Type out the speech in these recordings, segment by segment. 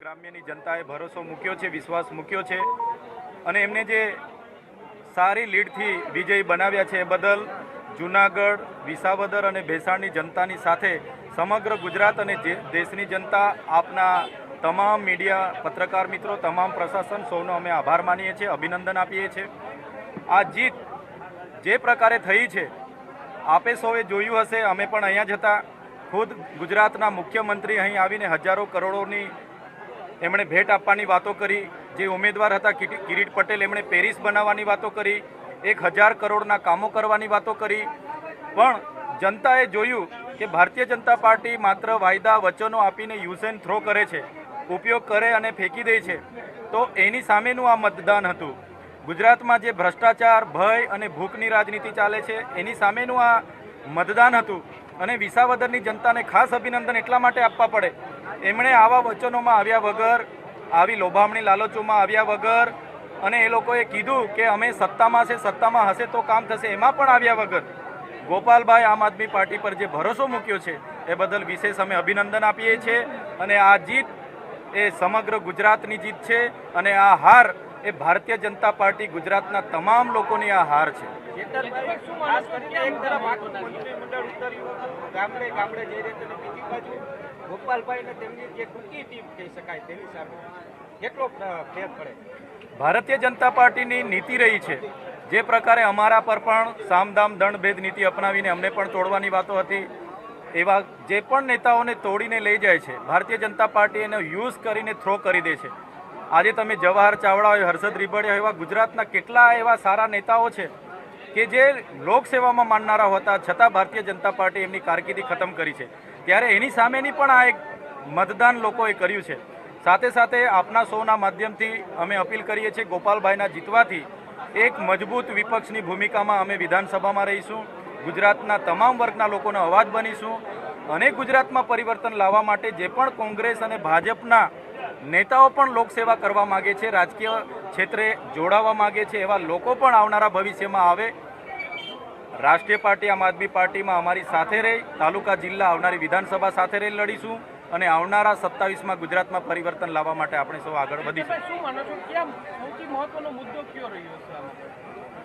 ગ્રામ્યની જનતાએ ભરોસો મૂક્યો છે, વિશ્વાસ મૂક્યો છે અને એમને જે સારી લીડથી વિજય બનાવ્યા છે એ બદલ જૂનાગઢ, વિસાવદર અને ભેસાણની જનતાની સાથે સમગ્ર ગુજરાત અને દેશની જનતા, આપના તમામ મીડિયા, પત્રકાર મિત્રો, તમામ પ્રશાસન સૌનો અમે આભાર માનીએ છીએ, અભિનંદન આપીએ છીએ। આ જીત જે પ્રકારે થઈ છે આપે સૌએ જોયું હશે, અમે પણ અહીંયા જ હતા। ખુદ ગુજરાતના મુખ્યમંત્રી અહીં આવીને હજારો કરોડોની એમણે ભેટ આપવાની વાતો કરી। જે ઉમેદવાર હતા કિરીટ પટેલ, એમણે પેરિસ બનાવવાની વાતો કરી, 1000 કરોડના કામો કરવાની વાતો કરી। પણ જનતાએ જોયું કે ભારતીય જનતા પાર્ટી માત્ર વાયદા વચનો આપીને યુઝ એન્ડ થ્રો કરે છે, ઉપયોગ કરે અને ફેંકી દે છે। તો એની સામેનું આ મતદાન હતું। ગુજરાતમાં જે ભ્રષ્ટાચાર, ભય અને ભૂખની રાજનીતિ ચાલે છે એની સામેનું આ મતદાન હતું। અને વિસાવદરની જનતાને ખાસ અભિનંદન એટલા માટે આપવા પડે, એમણે આવા વચનોમાં આવ્યા વગર, આવી લોભામણી લાલચોમાં આવ્યા વગર અને એ લોકોએ કીધું કે અમે સત્તામાં છે, સત્તામાં હશે તો કામ થશે, એમાં પણ આવ્યા વગર ગોપાલભાઈ આમ આદમી પાર્ટી પર જે ભરોસો મૂક્યો છે એ બદલ વિશેષ અમે અભિનંદન આપીએ છીએ। અને આ જીત એ સમગ્ર ગુજરાતની જીત છે અને આ હાર એ ભારતીય જનતા પાર્ટી ગુજરાતના તમામ લોકોની આ હાર છે। ભારતીય જનતા પાર્ટીની નીતિ રહી છે જે પ્રકારે અમારા પર પણ સામદામ દંડ ભેદ નીતિ અપનાવીને અમને પણ તોડવાની વાતો હતી, એવા જે પણ નેતાઓને તોડીને લઈ જાય છે ભારતીય જનતા પાર્ટી એને યુઝ કરીને થ્રો કરી દે છે। આજે તમે જવાહર ચાવડા હોય, હર્ષદ રીબડિયા, એવા ગુજરાતના કેટલા એવા સારા નેતાઓ છે કે જે લોકસેવામાં માનનારા હતા છતાં ભારતીય જનતા પાર્ટી એમની કારકિર્દી ખતમ કરી છે। ત્યારે એની સામેની પણ આ એક મતદાન લોકોએ કર્યું છે। સાથે સાથે આપના સૌના માધ્યમથી અમે અપીલ કરીએ છીએ, ગોપાલભાઈના જીતવાથી એક મજબૂત વિપક્ષની ભૂમિકામાં અમે વિધાનસભામાં રહીશું, ગુજરાતના તમામ વર્ગના લોકોનો અવાજ બનીશું અને ગુજરાતમાં પરિવર્તન લાવવા માટે જે પણ કોંગ્રેસ અને ભાજપના નેતાઓ પણ લોકસેવા કરવા માગે છે, રાજકીય ક્ષેત્રે જોડાવા માગે છે, એવા લોકો પણ આવનારા ભવિષ્યમાં આવે। રાષ્ટ્રીય પાર્ટી આમ આદમી પાર્ટીમાં અમારી સાથે રહી, તાલુકા જિલ્લા આવનારી વિધાનસભા સાથે રહી લડીશું અને આવનારા 27માં ગુજરાતમાં પરિવર્તન લાવવા માટે આપણે સૌ આગળ વધીશું।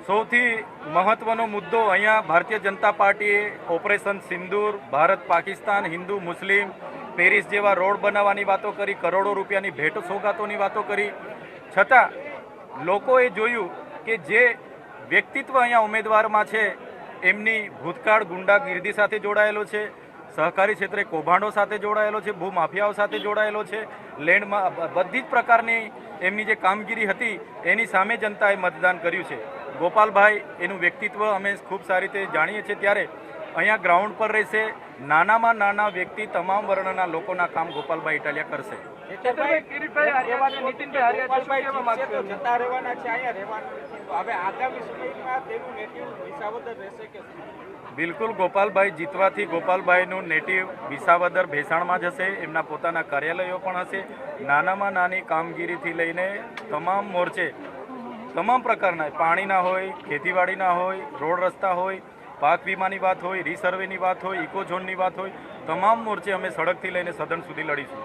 સૌથી મહત્વનો મુદ્દો અહીંયા ભારતીય જનતા પાર્ટીએ ઓપરેશન સિંદૂર, ભારત પાકિસ્તાન, હિન્દુ મુસ્લિમ, પેરિસ જેવા રોડ બનાવવાની વાતો કરી, કરોડો રૂપિયાની ભેટ સોગાતોની વાતો કરી, છતાં લોકોએ જોયું કે જે વ્યક્તિત્વ અહીંયા ઉમેદવારમાં છે એમની ભૂતકાળ ગુંડાગીર્દી સાથે જોડાયેલો છે, સહકારી ક્ષેત્રે કૌભાંડો સાથે જોડાયેલો છે, ભૂમાફિયાઓ સાથે જોડાયેલો છે, લેન્ડમાં બધી જ પ્રકારની એમની જે કામગીરી હતી એની સામે જનતાએ મતદાન કર્યું છે। ગોપાલભાઈ એનું વ્યક્તિત્વ અમે ખૂબ સારી રીતે જાણીએ છીએ। ત્યારે અહીંયા ગ્રાઉન્ડ પર રહેશે, નાનામાં નાના વ્યક્તિ, તમામ વર્ણના લોકોના કામ ગોપાલભાઈ ઇટાલિયા કરશે। બિલકુલ, ગોપાલભાઈ જીતવાથી ગોપાલભાઈનું નેટિવ વિસાવદર ભેસાણમાં જ હશે, એમના પોતાના કાર્યાલયો પણ હશે। નાનામાં નાની કામગીરીથી લઈને તમામ મોરચે, તમામ પ્રકારના, પાણીના હોય, ખેતીવાડીના હોય, રોડ રસ્તા હોય, પાક વીમાની વાત હોય, રીસર્વેની વાત હોય, ઇકો ઝોનની વાત હોય, તમામ મોરચે અમે સડકથી લઈને સદન સુધી લડીશું।